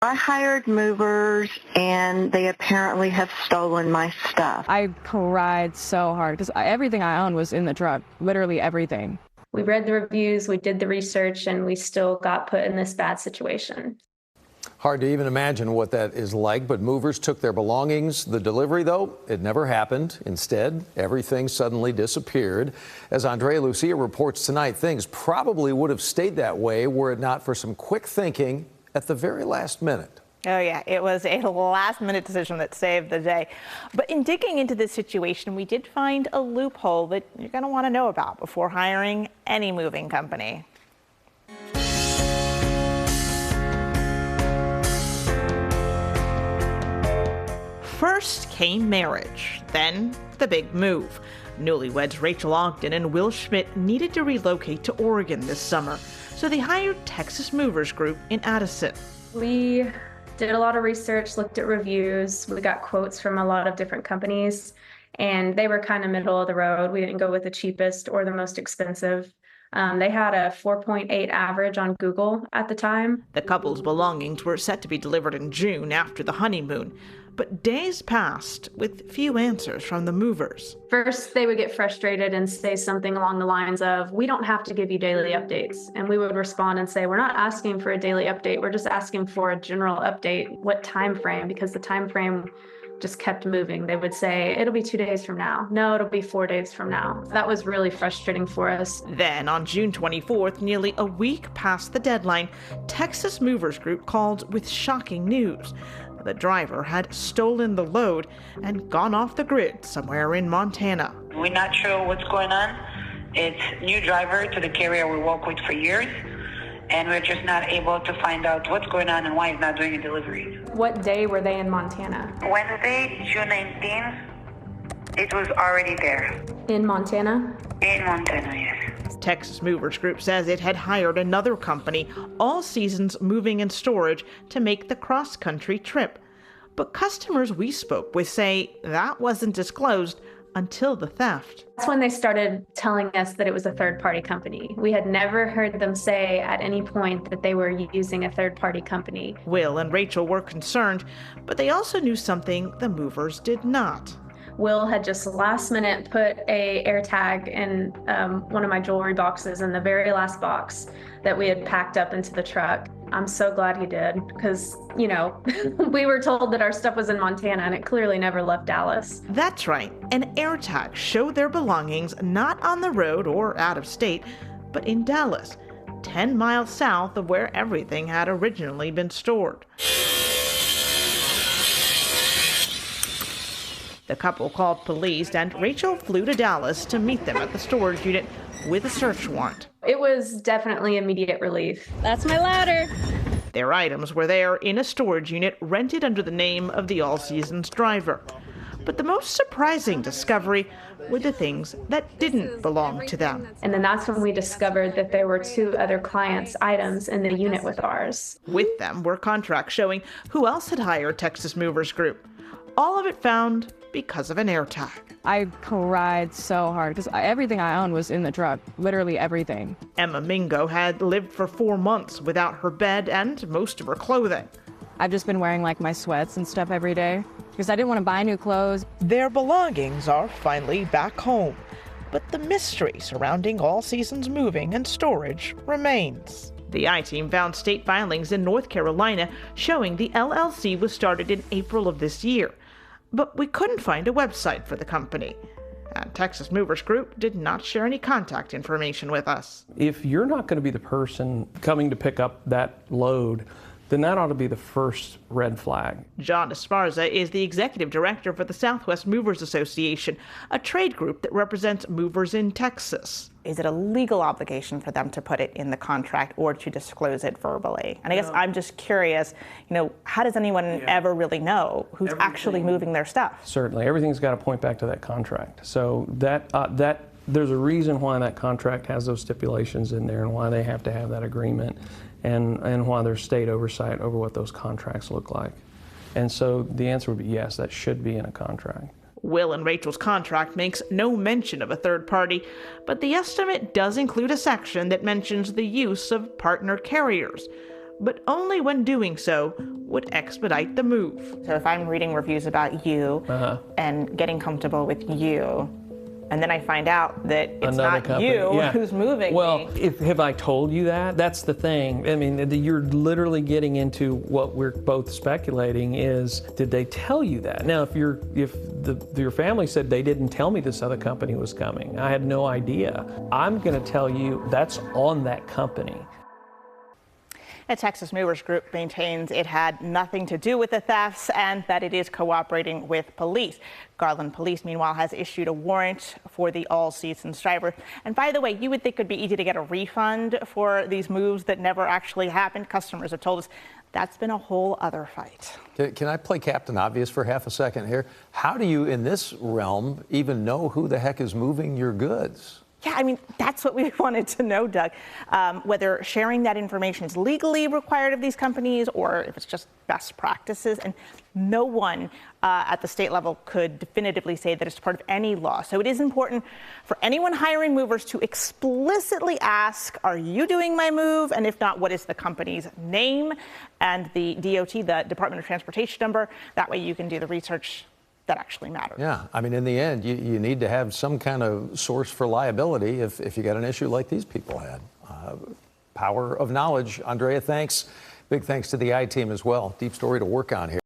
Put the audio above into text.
I hired movers, and they apparently have stolen my stuff. I cried so hard because everything I owned was in the truck, literally everything. We read the reviews, we did the research, and we still got put in this bad situation. Hard to even imagine what that is like, but movers took their belongings. The delivery, though, it never happened. Instead, everything suddenly disappeared. As Andrea Lucia reports tonight, things probably would have stayed that way were it not for some quick thinking at the very last minute. Oh, yeah, it was a last-minute decision that saved the day. But in digging into this situation, we did find a loophole that you're going to want to know about before hiring any moving company. First came marriage, then the big move. Newlyweds Rachel Ogden and Will Schmidt needed to relocate to Oregon this summer, so they hired Texas Movers Group in Addison. We did a lot of research, looked at reviews. We got quotes from a lot of different companies, and they were kind of middle of the road. We didn't go with the cheapest or the most expensive. They had a 4.8 average on Google at the time. The couple's belongings were set to be delivered in June after the honeymoon, but days passed with few answers from the movers. First, they would get frustrated and say something along the lines of, "We don't have to give you daily updates." And we would respond and say, "We're not asking for a daily update. We're just asking for a general update." What time frame? Because the time frame just kept moving. They would say, "It'll be 2 days from now." "No, it'll be 4 days from now." That was really frustrating for us. Then on June 24th, nearly a week past the deadline, Texas Movers Group called with shocking news. The driver had stolen the load and gone off the grid somewhere in Montana. We're not sure what's going on. It's new driver to the carrier we work with for years, and we're just not able to find out what's going on and why he's not doing a delivery. What day were they in Montana? Wednesday, June 19th, it was already there. In Montana? In Montana, yes. Texas Movers Group says it had hired another company, All Seasons Moving and Storage, to make the cross-country trip. But customers we spoke with say that wasn't disclosed until the theft. That's when they started telling us that it was a third-party company. We had never heard them say at any point that they were using a third-party company. Will and Rachel were concerned, but they also knew something the movers did not. Will had just last minute put a air tag in one of my jewelry boxes, in the very last box that we had packed up into the truck. I'm so glad he did, because, you know, we were told that our stuff was in Montana and it clearly never left Dallas. That's right. An air tag showed their belongings not on the road or out of state, but in Dallas, 10 miles south of where everything had originally been stored. The couple called police, and Rachel flew to Dallas to meet them at the storage unit with a search warrant. It was definitely immediate relief. That's my ladder. Their items were there in a storage unit rented under the name of the All Seasons driver. But the most surprising discovery were the things that didn't belong to them. And then that's when we discovered that there were 2 other clients' items in the unit with ours. With them were contracts showing who else had hired Texas Movers Group. All of it found because of an air tag. I cried so hard because everything I owned was in the truck, literally everything. Emma Mingo had lived for 4 months without her bed and most of her clothing. I've just been wearing like my sweats and stuff every day because I didn't want to buy new clothes. Their belongings are finally back home, but the mystery surrounding All Seasons Moving and Storage remains. The I-Team found state filings in North Carolina showing the LLC was started in April of this year. But we couldn't find a website for the company. And Texas Movers Group did not share any contact information with us. If you're not going to be the person coming to pick up that load, then that ought to be the first red flag. John Esparza is the executive director for the Southwest Movers Association, a trade group that represents movers in Texas. Is it a legal obligation for them to put it in the contract or to disclose it verbally? And I guess I'm just curious, you know, how does anyone ever really know who's actually moving their stuff? Certainly, everything's got to point back to that contract. So that there's a reason why that contract has those stipulations in there and why they have to have that agreement and why there's state oversight over what those contracts look like. And so the answer would be yes, that should be in a contract. Will and Rachel's contract makes no mention of a third party, but the estimate does include a section that mentions the use of partner carriers. But only when doing so would expedite the move. So if I'm reading reviews about you and getting comfortable with you, and then I find out that it's Another not company, you yeah. who's moving Well, me. have I told you that? That's the thing. I mean, you're literally getting into what we're both speculating is, did they tell you that? Now, if your family said they didn't tell me this other company was coming, I had no idea. I'm going to tell you that's on that company. The Texas Movers Group maintains it had nothing to do with the thefts and that it is cooperating with police. Garland Police, meanwhile, has issued a warrant for the All Seasons driver. And by the way, you would think it would be easy to get a refund for these moves that never actually happened. Customers have told us that's been a whole other fight. Can I play Captain Obvious for half a second here? How do you, in this realm, even know who the heck is moving your goods? Yeah, I mean, that's what we wanted to know, Doug. Whether sharing that information is legally required of these companies or if it's just best practices. And no one at the state level could definitively say that it's part of any law. So it is important for anyone hiring movers to explicitly ask, are you doing my move? And if not, what is the company's name and the DOT, the Department of Transportation number? That way you can do the research that actually matters. Yeah, I mean, in the end, you need to have some kind of source for liability if you got an issue like these people had. Power of knowledge. Andrea, thanks. Big thanks to the I-team as well. Deep story to work on here.